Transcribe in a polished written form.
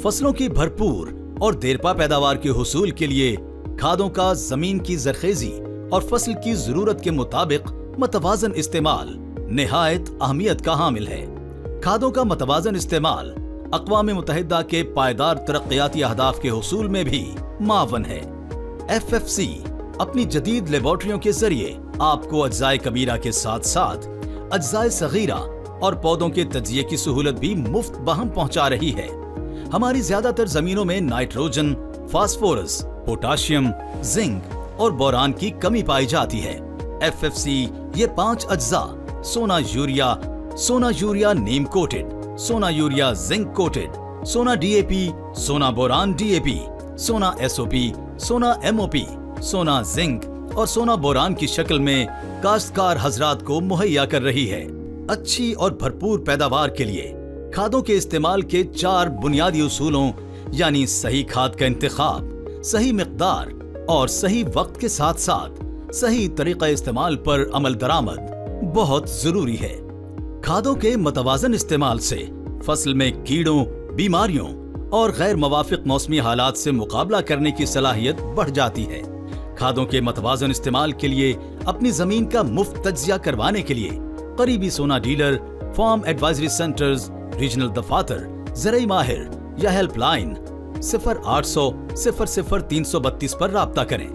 फसलों की भरपूर और देरपा पैदावार के हुसूल के लिए खादों का जमीन की जरखेजी और फसल की जरूरत के मुताबिक मतवाजन इस्तेमाल निहायत अहमियत का हामिल है। खादों का मतवाजन इस्तेमाल अक़वाम मुत्तहिदा के पायदार तरक्याती अहदाफ के हुसूल में भी मावन है। FFC अपनी जदीद लेबॉर्ट्रियों के जरिए आपको अज्जाए कबीरा के साथ साथ अज्जाए सगीरा और पौधों के तज्जिए की सहूलत भी मुफ्त बहम पहुंचा रही है। हमारी ज्यादातर जमीनों में नाइट्रोजन, फास्फोरस, पोटाशियम, जिंक और बोरान की कमी पाई जाती है। FFC ये 5 अज्जा सोना यूरिया नीम कोटेड, सोना यूरिया जिंक कोटेड, सोना DAP, सोना बोरान DAP, सोना SOP, सोना MOP, सोना जिंक और सोना बोरान की शक्ल में काश्तकार हजरात को मुहैया कर रही है। अच्छी और भरपूर पैदावार के लिए खादों के इस्तेमाल के 4 बुनियादी उसूलों यानी सही खाद का इंतखाब, सही मिकदार और सही वक्त के साथ साथ सही तरीका इस्तेमाल पर अमल दरामद बहुत जरूरी है। खादों के मतवाजन इस्तेमाल से फसल में कीड़ों, बीमारियों और गैर मवाफिक मौसमी हालात से मुकाबला करने की सलाहियत बढ़ जाती है। खादों के मतवाजन इस्तेमाल के लिए अपनी जमीन का मुफ्त तज्जिया करवाने के लिए करीबी सोना dealer, farm advisory centres, regional दफातर, ज़राई माहिर या हेल्पलाइन 0800 00 332 पर राब्ता करें।